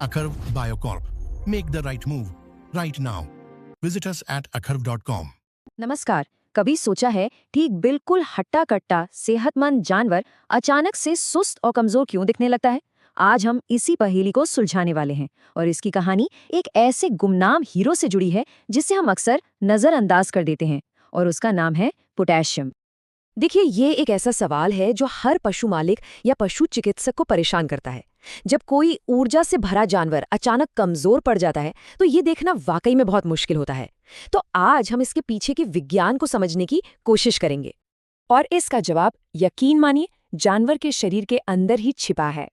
Akarv Biocorp. Make the right move right now. Visit us at akarv.com. नमस्कार। कभी सोचा है ठीक बिल्कुल हट्टा कट्टा सेहतमंद जानवर अचानक से सुस्त और कमजोर क्यों दिखने लगता है? आज हम इसी पहेली को सुलझाने वाले हैं और इसकी कहानी एक ऐसे गुमनाम हीरो से जुड़ी है जिसे हम अक्सर नजरअंदाज कर देते हैं और उसका नाम है पोटेशियम। देखिए, ये एक ऐसा सवाल है जो हर पशु मालिक या पशु चिकित्सक को परेशान करता है। जब कोई ऊर्जा से भरा जानवर अचानक कमजोर पड़ जाता है तो ये देखना वाकई में बहुत मुश्किल होता है। तो आज हम इसके पीछे के विज्ञान को समझने की कोशिश करेंगे और इसका जवाब यकीन मानिए जानवर के शरीर के अंदर ही छिपा है।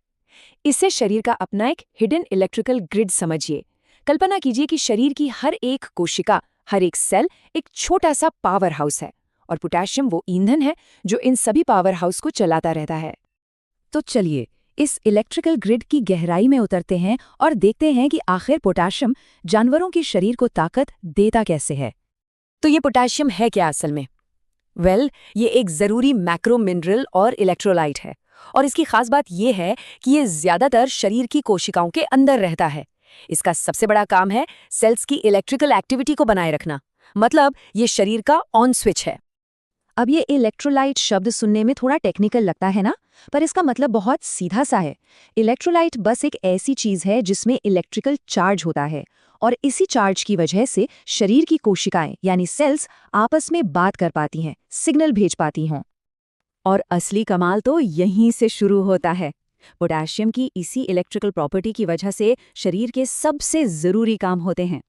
इसे शरीर का अपना एक हिडन इलेक्ट्रिकल ग्रिड समझिए। कल्पना कीजिए कि शरीर की हर एक कोशिका, हर एक सेल एक छोटा सा पावर हाउस है और पोटेशियम वो ईंधन है जो इन सभी पावर हाउस को चलाता रहता है। तो चलिए इस इलेक्ट्रिकल ग्रिड की गहराई में उतरते हैं और देखते हैं कि आखिर पोटेशियम जानवरों के शरीर को ताकत देता कैसे है। तो ये पोटेशियम है क्या असल में? ये एक जरूरी मैक्रो मिनरल और इलेक्ट्रोलाइट है और इसकी खास बात यह है कि ये ज्यादातर शरीर की कोशिकाओं के अंदर रहता है। इसका सबसे बड़ा काम है सेल्स की इलेक्ट्रिकल एक्टिविटी को बनाए रखना, मतलब ये शरीर का ऑन स्विच है। अब ये इलेक्ट्रोलाइट शब्द सुनने में थोड़ा टेक्निकल लगता है ना, पर इसका मतलब बहुत सीधा सा है। इलेक्ट्रोलाइट बस एक ऐसी चीज है जिसमें इलेक्ट्रिकल चार्ज होता है और इसी चार्ज की वजह से शरीर की कोशिकाएं यानी सेल्स आपस में बात कर पाती हैं, सिग्नल भेज पाती हों। और असली कमाल तो यहीं से शुरू होता है। पोटेशियम की इसी इलेक्ट्रिकल प्रॉपर्टी की वजह से शरीर के सबसे जरूरी काम होते हैं।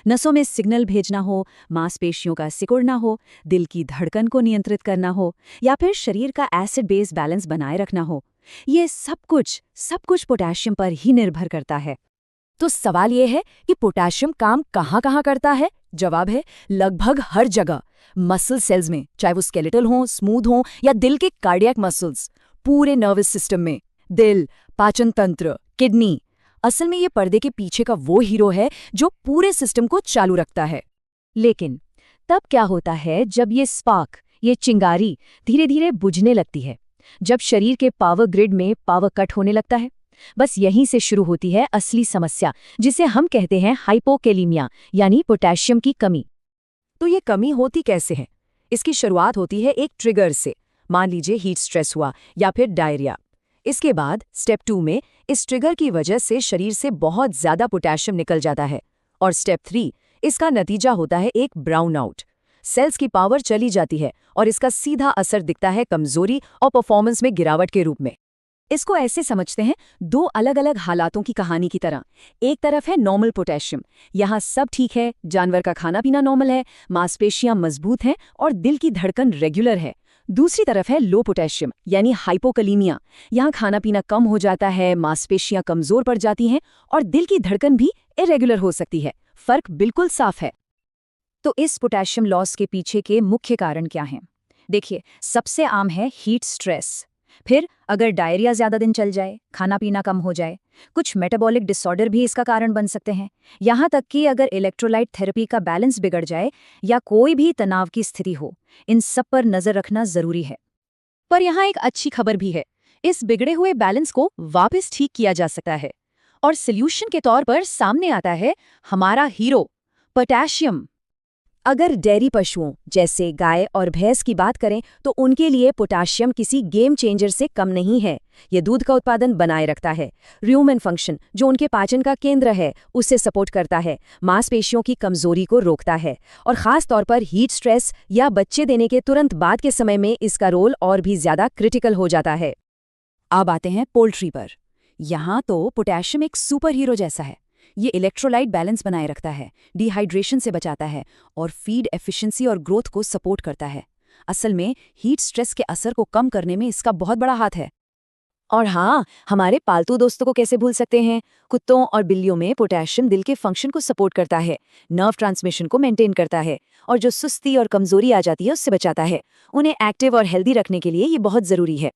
नसों में सिग्नल भेजना हो, मांसपेशियों का सिकुड़ना हो, दिल की धड़कन को नियंत्रित करना हो या फिर शरीर का एसिड बेस बैलेंस बनाए रखना हो, ये सब कुछ पोटेशियम पर ही निर्भर करता है। तो सवाल ये है कि पोटेशियम काम कहाँ करता है? जवाब है लगभग हर जगह। मसल सेल्स में, चाहे वो स्केलेटल हों, स्मूथ हों या दिल के कार्डियक मसल्स, पूरे नर्वस सिस्टम में, दिल, पाचन तंत्र, किडनी। असल में ये पर्दे के पीछे का वो हीरो है जो पूरे सिस्टम को चालू रखता है। लेकिन तब क्या होता है जब ये स्पार्क, ये चिंगारी धीरे धीरे बुझने लगती है, जब शरीर के पावर ग्रिड में पावर कट होने लगता है? बस यहीं से शुरू होती है असली समस्या, जिसे हम कहते हैं हाइपोकैलीमिया यानी पोटेशियम की कमी। तो ये कमी होती कैसे है? इसकी शुरुआत होती है एक ट्रिगर से। मान लीजिए हीट स्ट्रेस हुआ या फिर डायरिया। इसके बाद स्टेप 2 में इस ट्रिगर की वजह से शरीर से बहुत ज्यादा पोटेशियम निकल जाता है और स्टेप 3 इसका नतीजा होता है एक ब्राउन आउट। सेल्स की पावर चली जाती है और इसका सीधा असर दिखता है कमजोरी और परफॉर्मेंस में गिरावट के रूप में। इसको ऐसे समझते हैं दो अलग अलग हालातों की कहानी की तरह। एक तरफ है नॉर्मल पोटेशियम, यहाँ सब ठीक है, जानवर का खाना पीना नॉर्मल है, मांसपेशियां मजबूत हैं और दिल की धड़कन रेगुलर है। दूसरी तरफ है लो पोटेशियम यानी हाइपोकैलीमिया, यहाँ खाना पीना कम हो जाता है, मांसपेशियां कमजोर पड़ जाती हैं और दिल की धड़कन भी इरेगुलर हो सकती है। फर्क बिल्कुल साफ है। तो इस पोटेशियम लॉस के पीछे के मुख्य कारण क्या हैं? देखिए, सबसे आम है हीट स्ट्रेस। फिर अगर डायरिया ज्यादा दिन चल जाए, खाना पीना कम हो जाए, कुछ मेटाबॉलिक डिसऑर्डर भी इसका कारण बन सकते हैं। यहाँ तक कि अगर इलेक्ट्रोलाइट थेरेपी का बैलेंस बिगड़ जाए या कोई भी तनाव की स्थिति हो, इन सब पर नजर रखना जरूरी है। पर यहाँ एक अच्छी खबर भी है, इस बिगड़े हुए बैलेंस को वापस ठीक किया जा सकता है और सोल्यूशन के तौर पर सामने आता है हमारा हीरो पोटेशियम। अगर डेयरी पशुओं जैसे गाय और भैंस की बात करें तो उनके लिए पोटेशियम किसी गेम चेंजर से कम नहीं है। ये दूध का उत्पादन बनाए रखता है, र्यूमेन फंक्शन जो उनके पाचन का केंद्र है उससे सपोर्ट करता है, मांसपेशियों की कमजोरी को रोकता है और खास तौर पर हीट स्ट्रेस या बच्चे देने के तुरंत बाद के समय में इसका रोल और भी ज्यादा क्रिटिकल हो जाता है। अब आते हैं पोल्ट्री पर। यहाँ तो पोटेशियम एक सुपर हीरो जैसा है। ये इलेक्ट्रोलाइट बैलेंस बनाए रखता है, डिहाइड्रेशन से बचाता है और फीड एफिशिएंसी और ग्रोथ को सपोर्ट करता है। असल में हीट स्ट्रेस के असर को कम करने में इसका बहुत बड़ा हाथ है। और हाँ, हमारे पालतू दोस्तों को कैसे भूल सकते हैं? कुत्तों और बिल्लियों में पोटेशियम दिल के फंक्शन को सपोर्ट करता है, नर्व ट्रांसमिशन को मेंटेन करता है और जो सुस्ती और कमजोरी आ जाती है उससे बचाता है। उन्हें एक्टिव और हेल्दी रखने के लिए ये बहुत जरूरी है।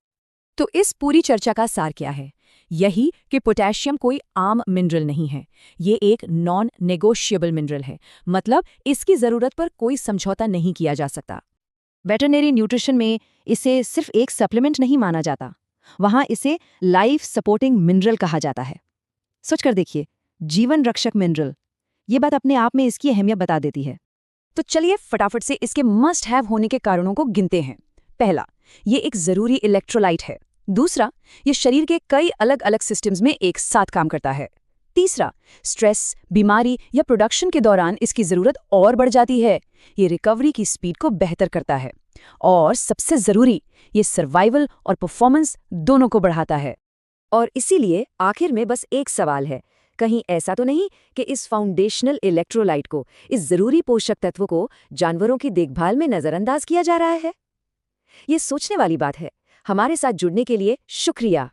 तो इस पूरी चर्चा का सार क्या है? यही कि पोटेशियम कोई आम मिनरल नहीं है, ये एक नॉन नेगोशिएबल मिनरल है। मतलब इसकी जरूरत पर कोई समझौता नहीं किया जा सकता। वेटरनरी न्यूट्रिशन में इसे सिर्फ एक सप्लीमेंट नहीं माना जाता, वहां इसे लाइफ सपोर्टिंग मिनरल कहा जाता है। सोच कर देखिए, जीवन रक्षक मिनरल, ये बात अपने आप में इसकी अहमियत बता देती है। तो चलिए फटाफट से इसके मस्ट हैव होने के कारणों को गिनते हैं। पहला, ये एक जरूरी इलेक्ट्रोलाइट है। दूसरा, ये शरीर के कई अलग अलग सिस्टम्स में एक साथ काम करता है। तीसरा, स्ट्रेस, बीमारी या प्रोडक्शन के दौरान इसकी जरूरत और बढ़ जाती है। ये रिकवरी की स्पीड को बेहतर करता है। और सबसे जरूरी, ये सर्वाइवल और परफॉर्मेंस दोनों को बढ़ाता है। और इसीलिए आखिर में बस एक सवाल है, कहीं ऐसा तो नहीं कि इस फाउंडेशनल इलेक्ट्रोलाइट को, इस जरूरी पोषक तत्व को जानवरों की देखभाल में नजरअंदाज किया जा रहा है? ये सोचने वाली बात है। हमारे साथ जुड़ने के लिए शुक्रिया।